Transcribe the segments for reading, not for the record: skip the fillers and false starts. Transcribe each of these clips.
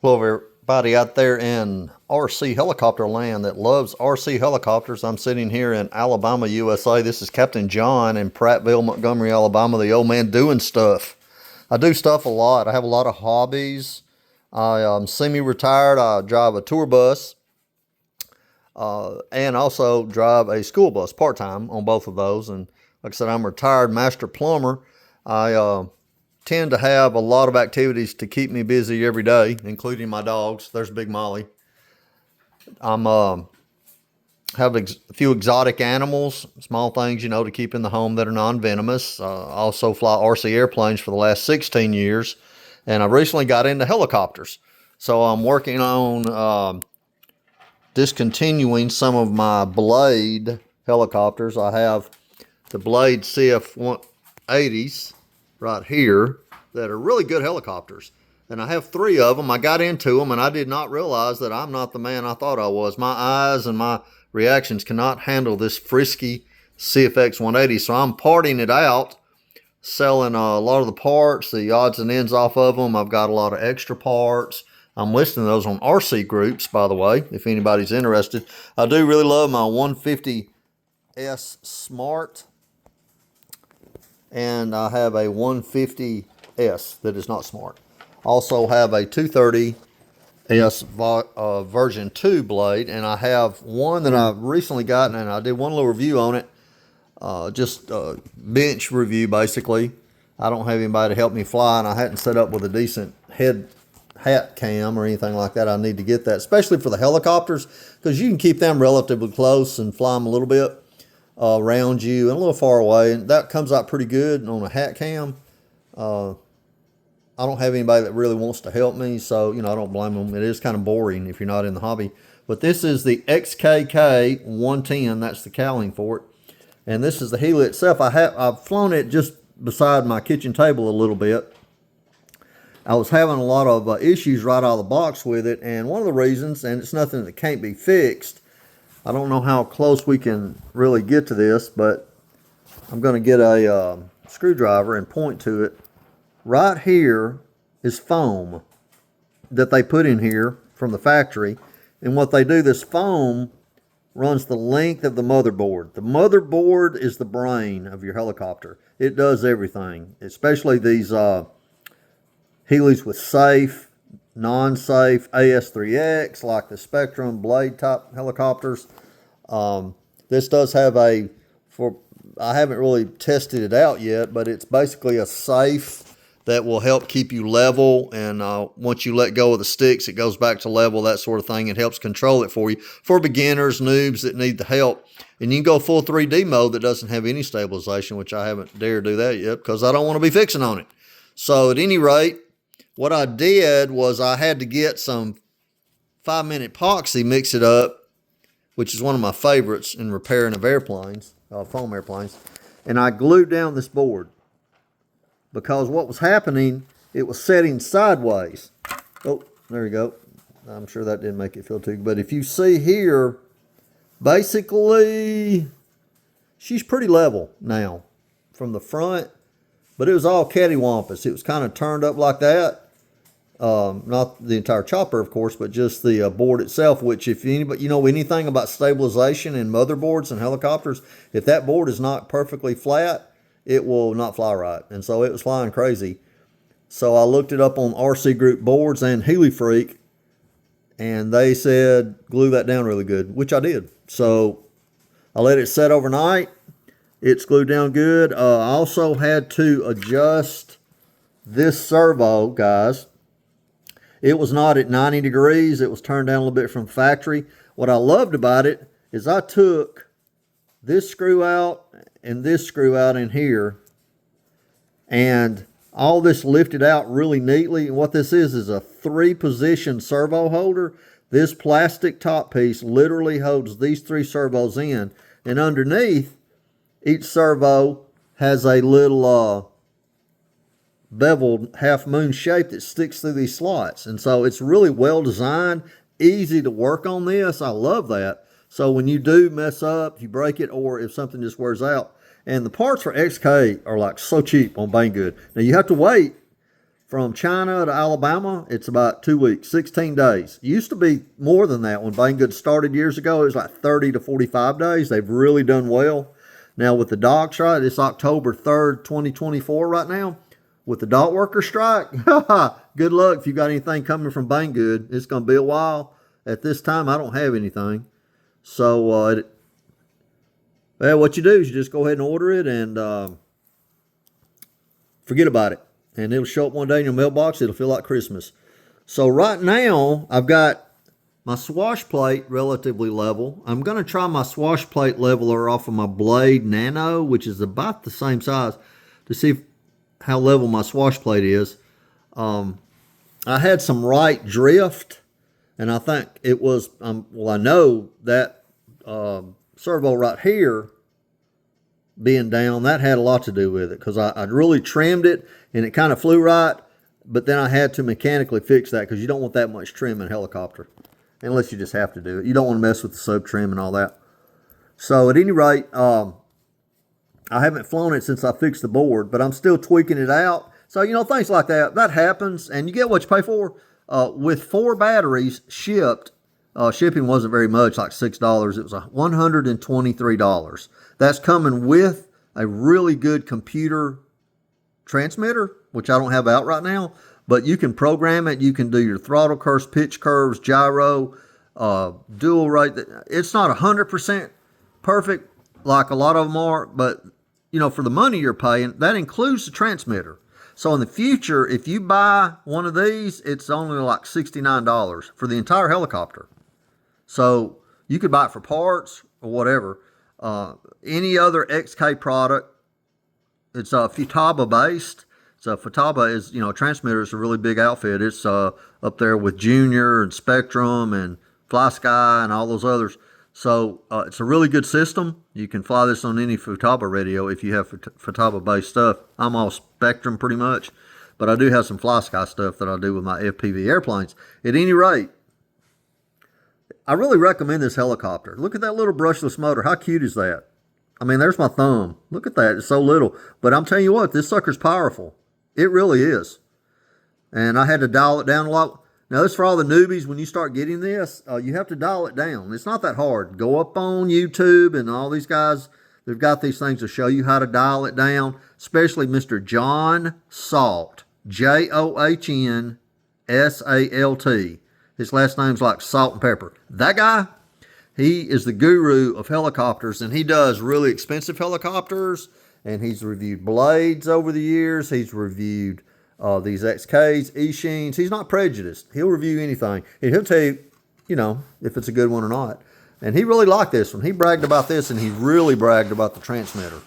Hello, everybody out there in RC helicopter land that loves RC helicopters. I'm sitting here in Alabama, USA. This is Captain John in Prattville, Montgomery, Alabama, the old man doing stuff. I do stuff a lot. I have a lot of hobbies. I'm semi-retired. I drive a tour bus and also drive a school bus part-time on both of those. And like I said, I'm a retired master plumber. I tend to have a lot of activities to keep me busy every day, including my dogs. There's Big Molly. I'm have a few exotic animals, small things, to keep in the home that are non-venomous. I also fly RC airplanes for the last 16 years, and I recently got into helicopters. So I'm working on discontinuing some of my Blade helicopters. I have the Blade CF-180s right here that are really good helicopters, and I have 3 of them. I got into them and I did not realize that I'm not the man I thought I was. My eyes and my reactions cannot handle this frisky CFX 180, so I'm parting it out, selling a lot of the parts, the odds and ends off of them. I've got a lot of extra parts. I'm listing those on RC groups, by the way, if anybody's interested. I do really love my 150S Smart, and I have a 150S that is not smart. Also have a 230S version 2 blade, and I have one that I've recently gotten, and I did one little review on it, just a bench review basically. I don't have anybody to help me fly, and I hadn't set up with a decent hat cam or anything like that. I need to get that, especially for the helicopters, because you can keep them relatively close and fly them a little bit around you and a little far away, and that comes out pretty good on a hat cam. I don't have anybody that really wants to help me, so I don't blame them. It is kind of boring if you're not in the hobby. But this is the K110. That's the cowling for it, and this is the Heli itself. I've flown it just beside my kitchen table a little bit. I was having a lot of issues right out of the box with it, and one of the reasons, and it's nothing that can't be fixed. I don't know how close we can really get to this, but I'm going to get a screwdriver and point to it. Right here is foam that they put in here from the factory. And what they do, this foam runs the length of the motherboard. The motherboard is the brain of your helicopter. It does everything, especially these Helis with safe, non-safe AS3X, like the Spectrum Blade type helicopters. This does have I haven't really tested it out yet, but it's basically a safe that will help keep you level, and once you let go of the sticks, it goes back to level, that sort of thing. It helps control it for you, for beginners, noobs that need the help. And you can go full 3D mode that doesn't have any stabilization, which I haven't dared do that yet because I don't want to be fixing on it. So at any rate, what I did was I had to get some 5-minute epoxy, mix it up, which is one of my favorites in repairing of airplanes, foam airplanes, and I glued down this board, because what was happening, it was setting sideways. Oh, there you go. I'm sure that didn't make it feel too good. But if you see here, basically, she's pretty level now from the front, but it was all cattywampus. It was kind of turned up like that. Not the entire chopper, of course, but just the board itself, which if anybody, anything about stabilization in motherboards and helicopters, if that board is not perfectly flat, it will not fly right. And so it was flying crazy. So I looked it up on RC Group boards and Heli Freak, and they said glue that down really good, which I did. So I let it set overnight. It's glued down good. I also had to adjust this servo, guys. It was not at 90 degrees. It was turned down a little bit from the factory. What I loved about it is I took this screw out and this screw out in here, and all this lifted out really neatly. And what this is a 3-position servo holder. This plastic top piece literally holds these 3 servos in, and underneath each servo has a little beveled half moon shape that sticks through these slots. And so it's really well designed, easy to work on this. I love that. So when you do mess up, if you break it, or if something just wears out, and the parts for XK are like so cheap on Banggood. Now you have to wait from China to Alabama, it's about 2 weeks, 16 days. It used to be more than that when Banggood started years ago. It was like 30 to 45 days. They've really done well. Now with the dog strike, it's October 3rd, 2024 right now. With the dog worker strike, good luck if you got anything coming from Banggood. It's going to be a while. At this time, I don't have anything. So, well, what you do is you just go ahead and order it and forget about it. And it'll show up one day in your mailbox. It'll feel like Christmas. So right now, I've got my swash plate relatively level. I'm going to try my swash plate leveler off of my Blade Nano, which is about the same size, to see how level my swash plate is. I had some right drift, and I think it was, well, I know that servo right here being down, that had a lot to do with it, because I really trimmed it and it kind of flew right, but then I had to mechanically fix that because you don't want that much trim in a helicopter unless you just have to do it. You don't want to mess with the sub trim and all that. So at any rate, I haven't flown it since I fixed the board, but I'm still tweaking it out. So, you know, things like that happens, and you get what you pay for. With 4 batteries shipped, shipping wasn't very much, like $6. It was $123. That's coming with a really good computer transmitter, which I don't have out right now, but you can program it. You can do your throttle curves, pitch curves, gyro, dual rate. It's not 100% perfect like a lot of them are, but you know, for the money you're paying, that includes the transmitter. So in the future, if you buy one of these, it's only like $69 for the entire helicopter. So you could buy it for parts or whatever. Any other XK product, it's Futaba based. So Futaba is, you know, transmitter is a really big outfit. It's up there with Junior and Spectrum and Fly Sky and all those others. So it's a really good system. You can fly this on any Futaba radio if you have Futaba based stuff. I'm all Spectrum pretty much, but I do have some Fly Sky stuff that I do with my FPV airplanes. At any rate, I really recommend this helicopter. Look at that little brushless motor. How cute is that? I mean, there's my thumb. Look at that. It's so little. But I'm telling you what, this sucker's powerful. It really is. And I had to dial it down a lot. Now, this is for all the newbies. When you start getting this, you have to dial it down. It's not that hard. Go up on YouTube, and all these guys, they've got these things to show you how to dial it down, especially Mr. John Salt, Johnsalt. His last name's like salt and pepper. That guy, he is the guru of helicopters, and he does really expensive helicopters, and he's reviewed Blades over the years. He's reviewed these XKs, E-Sheens. He's not prejudiced. He'll review anything, and he'll tell you, you know, if it's a good one or not. And he really liked this one. He bragged about this, and he really bragged about the transmitter.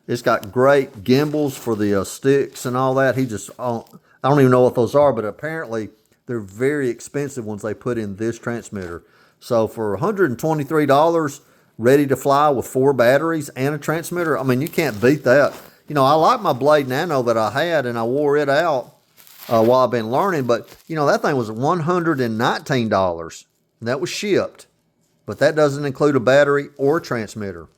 It's got great gimbals for the sticks and all that. He just, I don't even know what those are, but apparently they're very expensive ones they put in this transmitter. So for $123, ready to fly with 4 batteries and a transmitter, I mean, you can't beat that. You know, I like my Blade Nano that I had, and I wore it out while I've been learning. But, you know, that thing was $119, and that was shipped. But that doesn't include a battery or a transmitter.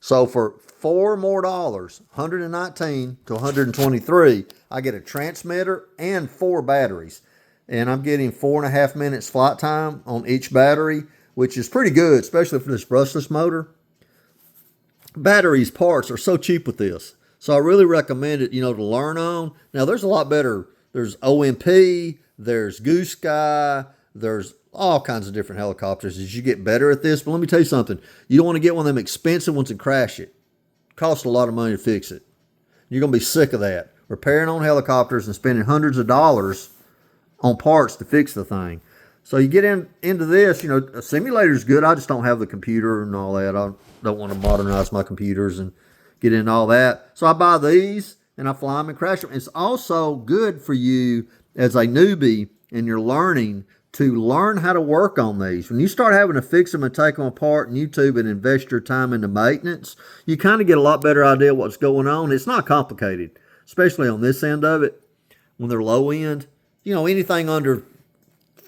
So for $4 more, $119 to $123, I get a transmitter and 4 batteries. And I'm getting 4.5 minutes flight time on each battery, which is pretty good, especially for this brushless motor. Batteries, parts are so cheap with this. So I really recommend it, you know, to learn on. Now, there's a lot better. There's OMP, there's Goose Sky, there's all kinds of different helicopters as you get better at this. But let me tell you something. You don't want to get one of them expensive ones and crash it. It costs a lot of money to fix it. You're going to be sick of that. Repairing on helicopters and spending hundreds of dollars on parts to fix the thing. So you get into this, you know, a simulator's good. I just don't have the computer and all that. I don't want to modernize my computers and get into all that. So I buy these and I fly them and crash them. It's also good for you as a newbie and you're learning to learn how to work on these. When you start having to fix them and take them apart in YouTube and invest your time into maintenance, you kind of get a lot better idea what's going on. It's not complicated, especially on this end of it when they're low end. You know, anything under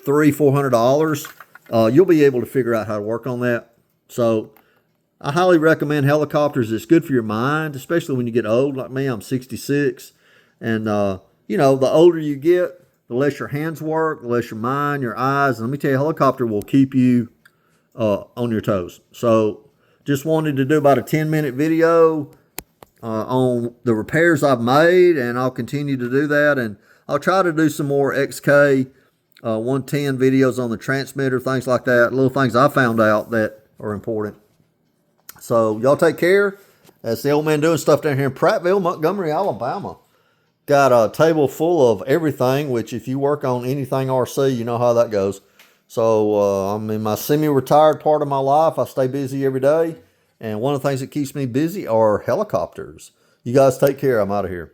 $300-400, you'll be able to figure out how to work on that. So I highly recommend helicopters. It's good for your mind, especially when you get old like me. I'm 66, And, you know, the older you get, the less your hands work, the less your mind, your eyes. And let me tell you, a helicopter will keep you on your toes. So just wanted to do about a 10-minute video on the repairs I've made, and I'll continue to do that. And I'll try to do some more XK 110 videos on the transmitter, things like that, little things I found out that are important. So y'all take care. That's the old man doing stuff down here in Prattville, Montgomery, Alabama. Got a table full of everything, which if you work on anything RC, you know how that goes. So I'm in my semi-retired part of my life. I stay busy every day. And one of the things that keeps me busy are helicopters. You guys take care. I'm out of here.